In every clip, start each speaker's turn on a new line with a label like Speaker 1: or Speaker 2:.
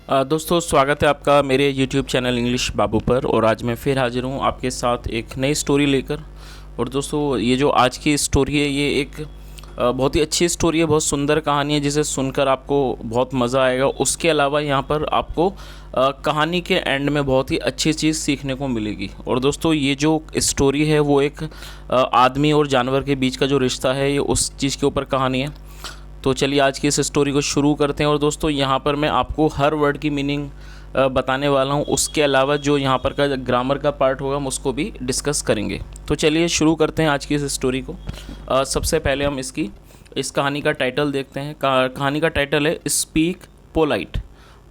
Speaker 1: दोस्तों स्वागत है आपका मेरे YouTube चैनल इंग्लिश बाबू पर। और आज मैं फिर हाजिर हूँ आपके साथ एक नई स्टोरी लेकर। और दोस्तों ये जो आज की स्टोरी है ये एक बहुत ही अच्छी स्टोरी है, बहुत सुंदर कहानी है जिसे सुनकर आपको बहुत मज़ा आएगा। उसके अलावा यहाँ पर आपको कहानी के एंड में बहुत ही अच्छी चीज़ सीखने को मिलेगी। और दोस्तों ये जो स्टोरी है वो एक आदमी और जानवर के बीच का जो रिश्ता है ये उस चीज़ के ऊपर कहानी है। तो चलिए आज की इस स्टोरी को शुरू करते हैं। और दोस्तों यहाँ पर मैं आपको हर वर्ड की मीनिंग बताने वाला हूँ। उसके अलावा जो यहाँ पर का ग्रामर का पार्ट होगा हम उसको भी डिस्कस करेंगे। तो चलिए शुरू करते हैं आज की इस स्टोरी को। सबसे पहले हम इस कहानी का टाइटल देखते हैं। कहानी का टाइटल है स्पीक पोलाइट।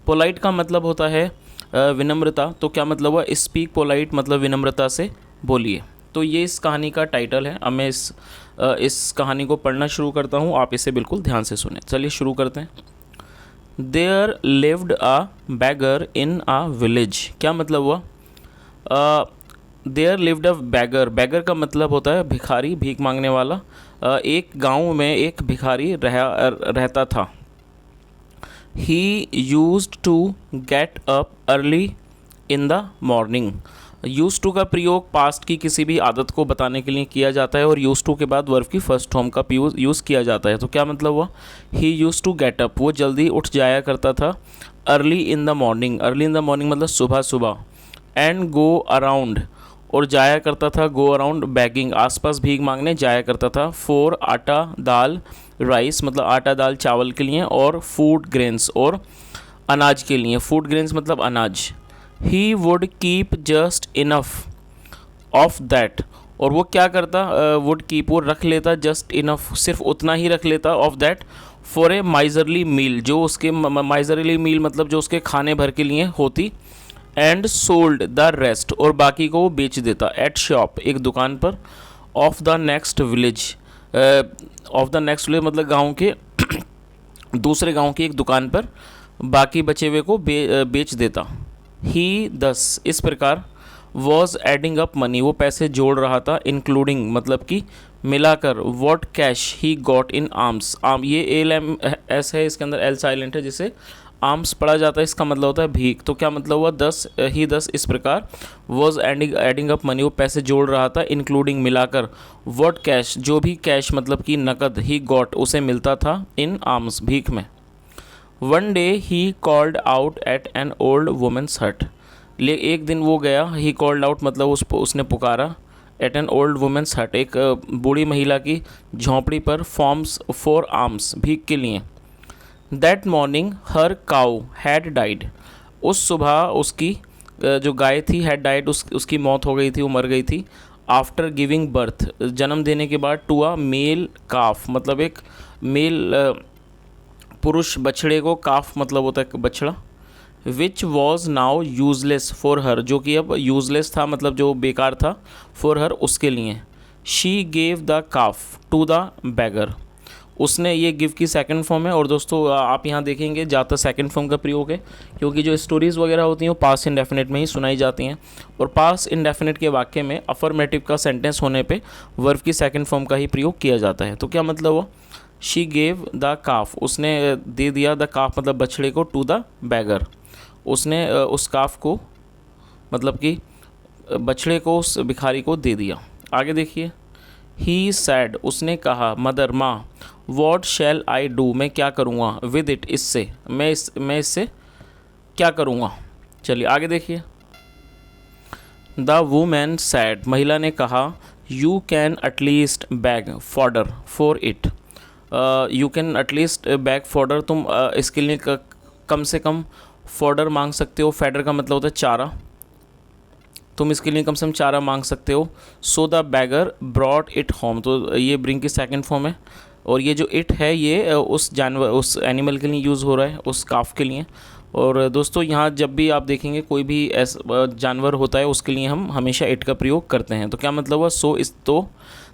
Speaker 1: पोलाइट का मतलब होता है विनम्रता। तो क्या मतलब हुआ? स्पीक पोलाइट मतलब विनम्रता से बोलिए। तो ये इस कहानी का टाइटल है। अब मैं इस कहानी को पढ़ना शुरू करता हूँ, आप इसे बिल्कुल ध्यान से सुने। चलिए शुरू करते हैं। There lived a beggar in a village. क्या मतलब हुआ? There lived a beggar. Beggar का मतलब होता है भिखारी, भीख मांगने वाला। एक गांव में एक भिखारी रहता था। He used to get up early in the morning. Use to का प्रयोग पास्ट की किसी भी आदत को बताने के लिए किया जाता है और यूज टू के बाद वर्ब की फर्स्ट फॉर्म का यूज़ किया जाता है। तो क्या मतलब हुआ? ही यूज टू गेट अप, वो जल्दी उठ जाया करता था। Early in the morning, early in the morning मतलब सुबह सुबह। एंड गो अराउंड, और जाया करता था गो अराउंड बैगिंग, आसपास भीख मांगने जाया करता था। फॉर आटा दाल राइस मतलब आटा दाल चावल के लिए, और फूड ग्रेन्स और अनाज के लिए। फूड ग्रेन्स मतलब अनाज। He would keep just enough of that, और वो क्या करता? वुड कीप, वो रख लेता जस्ट इनफ, सिर्फ उतना ही रख लेता, of that for a miserly meal, जो उसके माइजरली मील मतलब जो उसके खाने भर के लिए होती। एंड सोल्ड द रेस्ट, और बाकी को वो बेच देता। एट शॉप, एक दुकान पर। Of the next village, of the next village मतलब गांव के दूसरे गांव की एक दुकान पर बाकी बचे हुए को बेच देता। ही दस, इस प्रकार। वॉज एडिंग अप मनी, वो पैसे जोड़ रहा था। इंक्लूडिंग मतलब कि मिलाकर। What cash he got in arms, arm ये एल एम एस है, इसके अंदर एल साइलेंट है, जिसे आर्म्स पढ़ा जाता है, इसका मतलब होता है भीख। तो क्या मतलब हुआ? दस इस प्रकार। वॉज एडिंग अप मनी, वो पैसे जोड़ रहा था। इंक्लूडिंग मिलाकर। वॉट कैश, जो भी कैश मतलब कि नकद। ही गॉट, उसे मिलता था। इन आर्म्स, भीख में। One day he called out at an old women's हट, एक दिन वो गया। ही कॉल्ड आउट मतलब उसने पुकारा। एट एन ओल्ड वुमेंस हट, एक बूढ़ी महिला की झोंपड़ी पर। फॉर्म्स फॉर आर्म्स, भीख के लिए। That morning her cow had died, उस सुबह उसकी जो गाय थी हैड डाइड, उसकी मौत हो गई थी, वो मर गई थी। आफ्टर गिविंग बर्थ, जन्म देने के बाद। टू अ मेल काफ मतलब एक मेल पुरुष बछड़े को। काफ मतलब होता है बछड़ा। Which was now useless for her, जो कि अब यूजलेस था मतलब जो बेकार था। फॉर हर, उसके लिए। She gave the calf to the beggar, उसने, ये गिव की सेकंड फॉर्म है। और दोस्तों आप यहाँ देखेंगे ज़्यादातर सेकंड फॉर्म का प्रयोग है, क्योंकि जो स्टोरीज़ वगैरह होती हैं वो पास्ट इंडेफिनिट में ही सुनाई जाती हैं। और पास्ट इंडेफिनिट के वाक्य में अफर्मेटिव का सेंटेंस होने पे वर्ब की सेकंड फॉर्म का ही प्रयोग किया जाता है। तो क्या मतलब हुआ? शी गेव द काफ, उसने दे दिया। द काफ मतलब बछड़े को। टू द बैगर, उसने उस काफ को मतलब कि बछड़े को उस भिखारी को दे दिया। आगे देखिए। ही सैड, उसने कहा। मदर, माँ। वॉट शैल आई डू, मैं क्या करूँगा। विद इट, इससे। मैं इससे क्या करूँगा। चलिए आगे देखिए। द वुमेन सैड, महिला ने कहा। You can at least bag fodder for it, you can at least bag fodder, तुम इसके लिए कम से कम फॉडर मांग सकते हो। फैडर का मतलब होता है चारा, तुम इसके लिए कम से कम चारा मांग सकते हो। So the bagger brought it home, तो ये ब्रिंग की सेकंड फॉर्म है। और ये जो इट है ये उस जानवर, उस एनिमल के लिए यूज़ हो रहा है, उस काफ के लिए। और दोस्तों यहाँ जब भी आप देखेंगे कोई भी ऐसा जानवर होता है उसके लिए हम हमेशा इट का प्रयोग करते हैं। तो क्या मतलब हुआ? सो इस, तो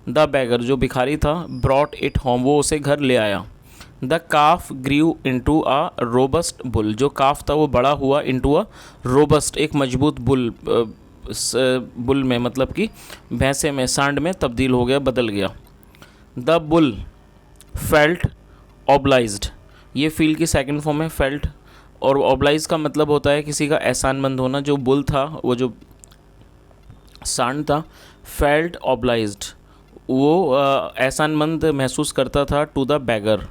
Speaker 1: द बैगर, जो भिखारी था, ब्रॉट इट होम, वो उसे घर ले आया। The calf grew into a robust bull, जो काफ था वो बड़ा हुआ। इंटू अ रोबस्ट, एक मजबूत बुल, बुल में मतलब कि भैंसे में, सांड में तब्दील हो गया, बदल गया। द बुल फेल्ट ऑब्लाइज्ड, ये फील की सेकंड फॉर्म है। फेल्ट और ऑब्लाइज का मतलब होता है किसी का एहसानमंद होना। जो बुल था, वो जो सांड था, फेल्ट ऑब्लाइज्ड, वो एहसानमंद महसूस करता था to the beggar.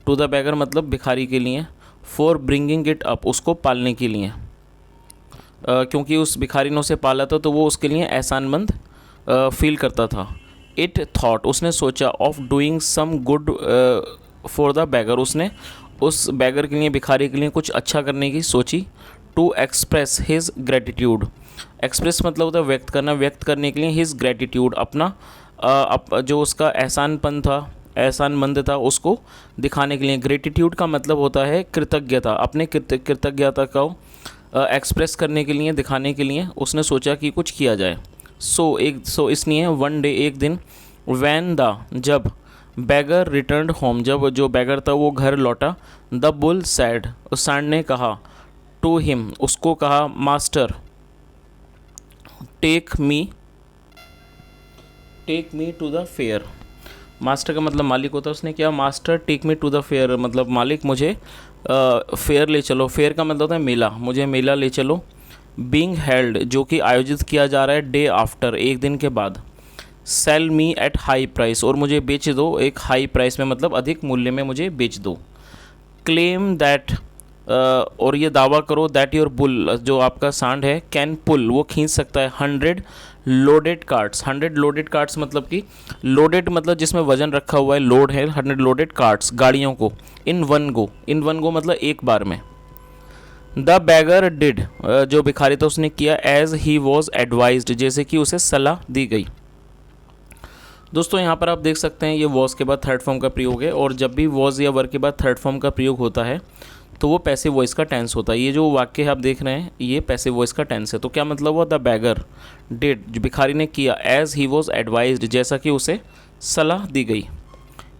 Speaker 1: To the beggar मतलब भिखारी के लिए, फॉर ब्रिंगिंग इट अप, उसको पालने के लिए। क्योंकि उस भिखारी ने उसे पाला था तो वो उसके लिए एहसानमंद फील करता था। इट थॉट, उसने सोचा, of doing some good for the beggar, उसने उस बैगर के लिए, भिखारी के लिए कुछ अच्छा करने की सोची। To express his gratitude, express मतलब होता है व्यक्त करना, व्यक्त करने के लिए हिज ग्रेटिट्यूड, अपना जो उसका एहसानपन था, एहसानमंद था, उसको दिखाने के लिए। ग्रेटिट्यूड का मतलब होता है कृतज्ञता, अपने कृतज्ञता को एक्सप्रेस करने के लिए, दिखाने के लिए उसने सोचा कि कुछ किया जाए। सो इसलिए वन डे, एक दिन, वैन द, जब बैगर रिटर्न होम, जब जो बैगर था वो घर लौटा, द बुल सैड, उस सांड ने कहा, टू हिम, उसको कहा, master take me to the fair. Master का मतलब मालिक होता है, उसने क्या, master take me to the fair मतलब मालिक मुझे फेयर ले चलो। फेयर का मतलब होता है मेला, मुझे मेला ले चलो। बीइंग हेल्ड, जो कि आयोजित किया जा रहा है, डे आफ्टर, एक दिन के बाद। Cell me at high price, और मुझे बेच दो एक हाई प्राइस में, मतलब अधिक मूल्य में मुझे बेच दो। क्लेम दैट, और ये दावा करो, दैट योर बुल, जो आपका सांड है, कैन पुल, वो खींच सकता है 100 लोडेड कार्ट्स। 100 लोडेड कार्ट्स मतलब कि लोडेड मतलब जिसमें वजन रखा हुआ है, लोड है, 100 लोडेड कार्ट्स, गाड़ियों को, इन वन गो मतलब एक बार में। द बैगर डिड, जो भिखारी था उसने किया, एज ही वॉज एडवाइज्ड, जैसे कि उसे सलाह दी गई। दोस्तों यहाँ पर आप देख सकते हैं ये वॉज के बाद थर्ड फॉर्म का प्रयोग है, और जब भी वॉज या वर के बाद थर्ड फॉर्म का प्रयोग होता है तो वो पैसिव वॉइस का टेंस होता है। ये जो वाक्य आप देख रहे हैं ये पैसिव वॉइस का टेंस है। तो क्या मतलब हुआ, द बैगर डिड, जो भिखारी ने किया, एज ही वॉज एडवाइज्ड, जैसा कि उसे सलाह दी गई।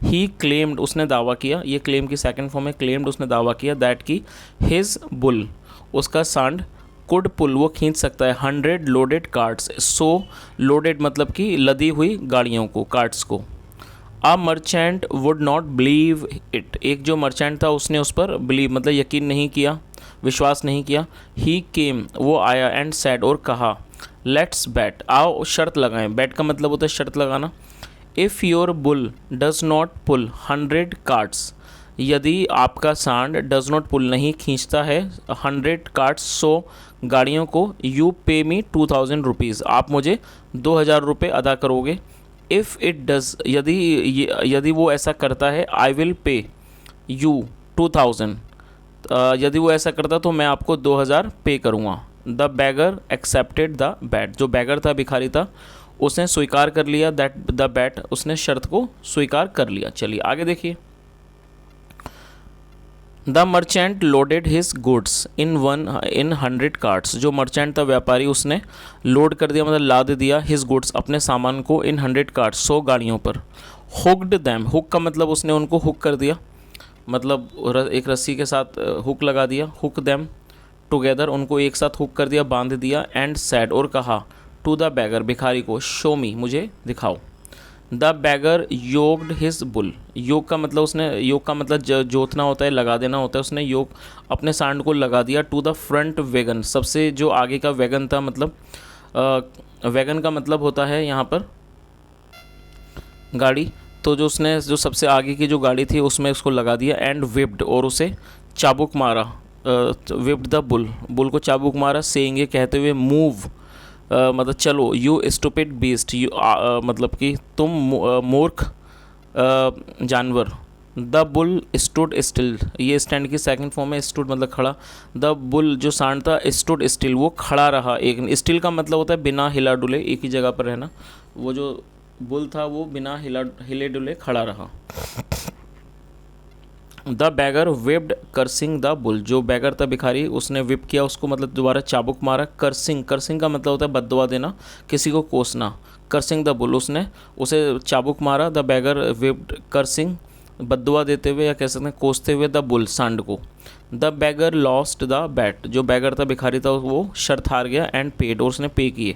Speaker 1: ही क्लेम्ड, उसने दावा किया, ये क्लेम की सेकंड फॉर्म है, क्लेम्ड, उसने दावा किया, दैट की हिज बुल, उसका सांड, कुड पुल, वो खींच सकता है 100 लोडेड कार्ट्स। सो लोडेड मतलब कि लदी हुई गाड़ियों को, कार्ट्स को। A merchant would not believe it, एक जो मर्चेंट था उसने उस पर बिलीव मतलब यकीन नहीं किया, विश्वास नहीं किया। ही केम, वो आया, एंड सैड, और कहा, लेट्स बैट, आओ शर्त लगाएं। बैट का मतलब होता है शर्त लगाना। If your bull does not pull 100 carts, यदि आपका सांड डज नॉट पुल, नहीं खींचता है 100 कार्ट्स, सो गाड़ियों को, यू पे मी 2000 रुपीज़, आप मुझे 2000 रुपये अदा करोगे। इफ़ इट डज, यदि वो ऐसा करता है, आई विल पे यू 2000, यदि वो ऐसा करता तो मैं आपको 2000 पे करूँगा। The bagger accepted the bat, जो बैगर था, भिखारी था, उसने स्वीकार कर लिया, दैट द बैट, उसने शर्त को स्वीकार कर लिया। चलिए आगे देखिए। The merchant loaded his goods in 100 carts, जो मर्चेंट था, व्यापारी, उसने लोड कर दिया मतलब लाद दिया, हिज गुड्स, अपने सामान को, इन 100 कार्ट्स, 100 गाड़ियों पर। हुक्ड दैम, हुक का मतलब उसने उनको हुक कर दिया, मतलब एक रस्सी के साथ हुक लगा दिया। हुक दैम टुगेदर, उनको एक साथ हुक कर दिया, बांध दिया। एंड सैड, और कहा, टू द बैगर, भिखारी को, शो मी, मुझे दिखाओ। The bagger yoked his bull, योग का मतलब उसने, योग का मतलब जोतना होता है, लगा देना होता है, उसने योग अपने सांड को लगा दिया। टू द फ्रंट वैगन, सबसे जो आगे का वैगन था, मतलब वैगन का मतलब होता है यहाँ पर गाड़ी, तो जो उसने जो सबसे आगे की जो गाड़ी थी उसमें उसको लगा दिया। एंड विप्ड, और उसे चाबुक मारा, विप्ड द बुल, बुल को चाबुक मारा, सेइंग, ये कहते हुए, मूव मतलब चलो, यू स्टूपिड बीस्ट, यू मतलब कि तुम मूर्ख जानवर। द बुल स्टूड स्टिल, ये स्टैंड की सेकंड फॉर्म है, स्टूड मतलब खड़ा। द बुल, जो सांड था, स्टूड स्टिल, वो खड़ा रहा। एक स्टिल का मतलब होता है बिना हिला डुले, एक ही जगह पर रहना। वो जो बुल था वो बिना हिले डुले खड़ा रहा। The bagger whipped cursing the bull, जो बैगर था, भिखारी, उसने विप किया उसको, मतलब दोबारा चाबुक मारा। कर्सिंग का मतलब होता है बद्दुआ देना, किसी को कोसना। कर्सिंग द बुल, उसने उसे चाबुक मारा। द बैगर विप्ड कर्सिंग, बद्दुआ देते हुए या कह सकते हैं कोसते हुए, द बुल, सांड को। The bagger lost the bat, जो बैगर था, भिखारी था, वो शर्त हार गया। एंड पेड, और उसने पे किए।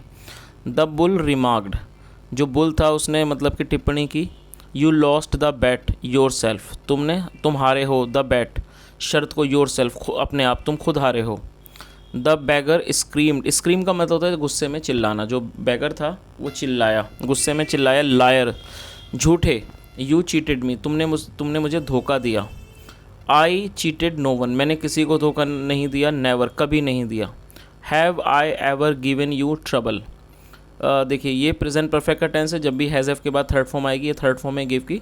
Speaker 1: द बुल रिमार्क्ड, जो बुल था उसने मतलब कि टिप्पणी की, you lost the bat your self, तुम हारे हो, द बैट, शर्त को, योर सेल्फ अपने आप, तुम खुद हारे हो। द बैगर स्क्रीम्ड, स्क्रीम का मतलब होता है गुस्से में चिल्लाना, जो बैगर था वो चिल्लाया, गुस्से में चिल्लाया। लायर, झूठे। यू चीटेड मी, तुमने मुझे धोखा दिया। आई चीटेड नो वन, मैंने किसी को धोखा नहीं दिया। नेवर, कभी नहीं दिया। Have I ever given you trouble, देखिए ये प्रेजेंट परफेक्ट का टेंस है, जब भी हैज़ हैव के बाद थर्ड फॉर्म आएगी, ये थर्ड फॉर्म है गिव की।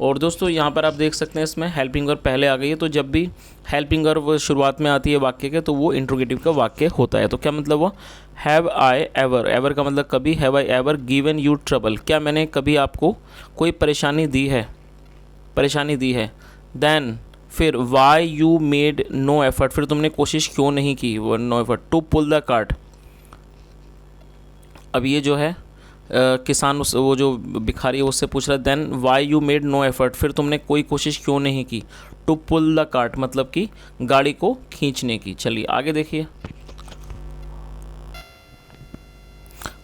Speaker 1: और दोस्तों यहाँ पर आप देख सकते हैं इसमें हेल्पिंग वर्ब पहले आ गई है, तो जब भी हेल्पिंग वर्ब शुरुआत में आती है वाक्य के तो वो इंट्रोगेटिव का वाक्य होता है। तो क्या मतलब हुआ, हैव आई एवर, एवर का मतलब कभी, have I ever given you trouble, क्या मैंने कभी आपको कोई परेशानी दी है। देन फिर why you made no effort, फिर तुमने कोशिश क्यों नहीं की, वो no effort. To pull the cart, अब ये जो है किसान वो जो भिखारी है उससे पूछ रहा है then why you made no effort, फिर तुमने कोई कोशिश क्यों नहीं की। टू पुल द कार्ट मतलब कि गाड़ी को खींचने की। चलिए आगे देखिए।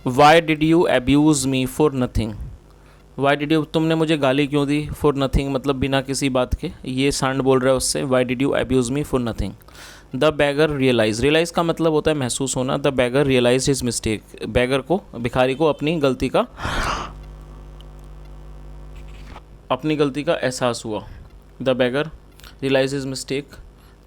Speaker 1: Y did you abuse me for nothing, Y did you, तुमने मुझे गाली क्यों दी, फॉर नथिंग मतलब बिना किसी बात के, ये सांड बोल रहा है उससे, why did you abuse me for nothing. The beggar realise का मतलब होता है महसूस होना। The beggar realise his mistake, beggar को, भिखारी को अपनी गलती का एहसास हुआ। The beggar realise his mistake.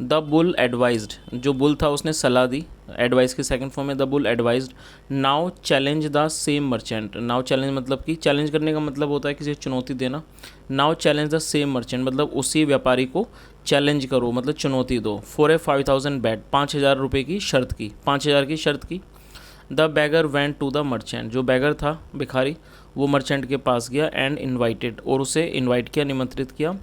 Speaker 1: The bull advised, जो बुल था उसने सलाह दी, एडवाइस की सेकंड फॉर्म है the bull advised. Now challenge the same merchant, now challenge मतलब कि चैलेंज करने का मतलब होता है किसी चुनौती देना। Now challenge the same merchant मतलब उसी व्यापारी को चैलेंज करो, मतलब चुनौती दो। फॉर ए 5000 बैट, 5000 रुपये की शर्त की, 5000 की शर्त की। The beggar went to the merchant, जो बैगर था भिखारी वो मर्चेंट के पास गया। एंड इन्वाइटेड, और उसे इन्वाइट किया, निमंत्रित किया।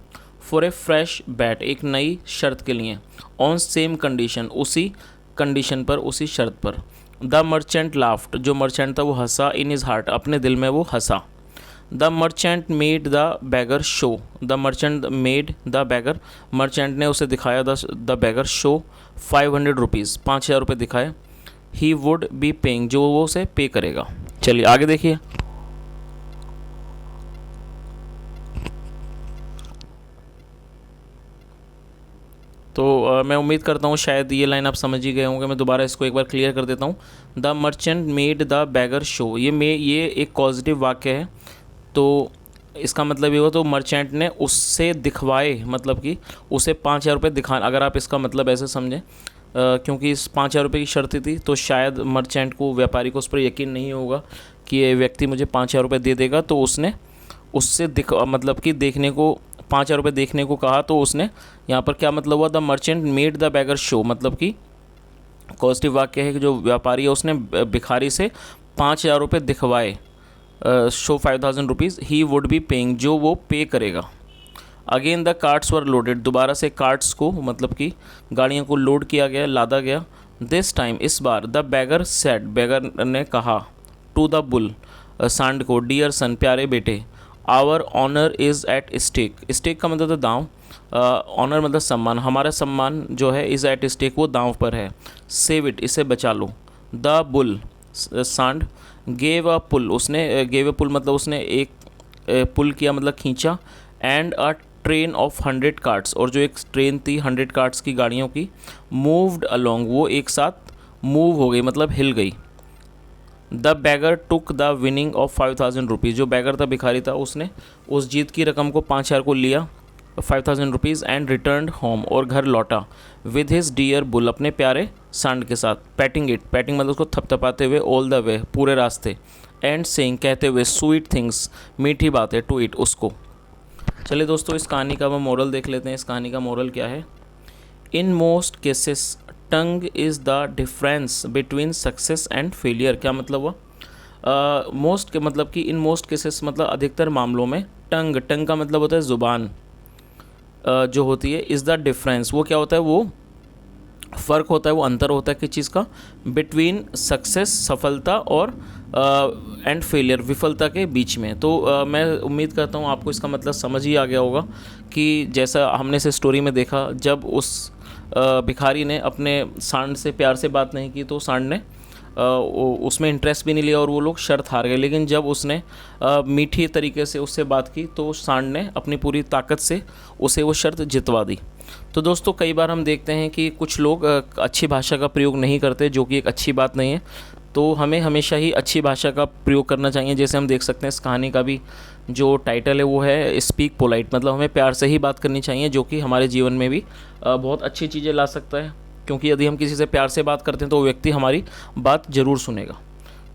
Speaker 1: फॉर ए फ्रेश बैट, एक नई शर्त के लिए। ऑन सेम कंडीशन, उसी कंडीशन पर, उसी शर्त पर। द मर्चेंट लाफ्ट, जो मर्चेंट था वो हंसा। इन हिज हार्ट, अपने दिल में वो हंसा। The merchant made the beggar show, the merchant made the beggar, merchant ने उसे दिखाया द बैगर शो 500 रुपीज़, 5000 रुपये दिखाए। ही वुड बी पेइंग, जो वो उसे पे करेगा। चलिए आगे देखिए। तो मैं उम्मीद करता हूँ शायद ये लाइन आप समझ ही गए होंगे, मैं दोबारा इसको एक बार क्लियर कर देता हूँ। The merchant made the beggar show, ये एक पॉजिटिव वाक्य है, तो इसका मतलब ये हुआ तो मर्चेंट ने उससे दिखवाए, मतलब कि उसे 5000 रुपये दिखाना, अगर आप इसका मतलब ऐसे समझें, क्योंकि इस 5000 रुपये की शर्त थी तो शायद मर्चेंट को, व्यापारी को उस पर यकीन नहीं होगा कि ये व्यक्ति मुझे 5000 रुपये दे देगा, तो उसने उससे मतलब कि देखने को 5000 रुपये देखने को कहा। तो उसने यहाँ पर क्या मतलब हुआ, the merchant made the beggar show, मतलब कि पॉजिटिव वाक्य है कि जो व्यापारी है उसने भिखारी से 5000 रुपये दिखवाए। Show 5000 rupees, he would be paying, जो वो पे करेगा। Again the carts were loaded, दोबारा से कार्ट्स को मतलब कि गाड़ियों को लोड किया गया, लादा गया। दिस टाइम, इस बार। द बैगर सेड, बैगर ने कहा। टू द बुल, सांड को। डियर सन, प्यारे बेटे। Our honour is at stake, stake का मतलब दांव, ऑनर मतलब सम्मान, हमारा सम्मान जो है इज़ एट स्टेक, वो दांव पर है। सेव इट, इसे बचा लो। द बुल, सांड। गेव अ पुल, उसने, गेव अ पुल मतलब उसने एक पुल किया मतलब खींचा। And a train of 100 carts, और जो एक ट्रेन थी 100 कार्ट्स की गाड़ियों की। मूव्ड अलोंग, वो एक साथ मूव हो गई मतलब हिल गई। The bagger took the winning of 5000 rupees, जो बैगर था भिखारी था उसने उस जीत की रकम को 5000 को लिया, 5000 रुपीज़। एंड रिटर्न होम, और घर लौटा। विद हिज डियर बुल, अपने प्यारे सांड के साथ। पैटिंग इट, पैटिंग मतलब उसको थपथपाते हुए, ऑल द वे, पूरे रास्ते। एंड सेइंग, कहते हुए, स्वीट थिंग्स, मीठी बातें, टू इट, उसको। चलिए दोस्तों इस कहानी का हम मोरल देख लेते हैं। इस कहानी का मोरल क्या है। In most cases tongue is the difference between success and failure, क्या मतलब हुआ। मोस्ट के मतलब कि इन मोस्ट केसेस मतलब अधिकतर मामलों में। टंग, टंग का मतलब होता है ज़ुबान जो होती है। इज़ द डिफरेंस, वो क्या होता है, वो फ़र्क होता है, वो अंतर होता है किस चीज़ का, बिटवीन सक्सेस, सफलता, और एंड फेलियर, विफलता के बीच में। तो मैं उम्मीद करता हूँ आपको इसका मतलब समझ ही आ गया होगा कि जैसा हमने इसे स्टोरी में देखा, जब उस भिखारी ने अपने सांड से प्यार से बात नहीं की तो सांड ने उसमें इंटरेस्ट भी नहीं लिया और वो लोग शर्त हार गए। लेकिन जब उसने मीठी तरीके से उससे बात की तो सांड ने अपनी पूरी ताकत से उसे वो शर्त जितवा दी। तो दोस्तों कई बार हम देखते हैं कि कुछ लोग अच्छी भाषा का प्रयोग नहीं करते, जो कि एक अच्छी बात नहीं है। तो हमें हमेशा ही अच्छी भाषा का प्रयोग करना चाहिए। जैसे हम देख सकते हैं इस कहानी का भी जो टाइटल है वो है स्पीक पोलाइट, मतलब हमें प्यार से ही बात करनी चाहिए, जो कि हमारे जीवन में भी बहुत अच्छी चीज़ें ला सकता है। क्योंकि यदि हम किसी से प्यार से बात करते हैं तो वो व्यक्ति हमारी बात ज़रूर सुनेगा।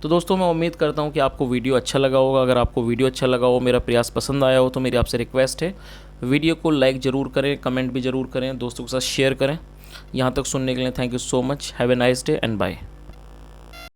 Speaker 1: तो दोस्तों मैं उम्मीद करता हूँ कि आपको वीडियो अच्छा लगा होगा। अगर आपको वीडियो अच्छा लगा हो, मेरा प्रयास पसंद आया हो, तो मेरी आपसे रिक्वेस्ट है, वीडियो को लाइक ज़रूर करें, कमेंट भी ज़रूर करें, दोस्तों के साथ शेयर करें। यहाँ तक सुनने के लिए thank you so much. Have a nice day and bye.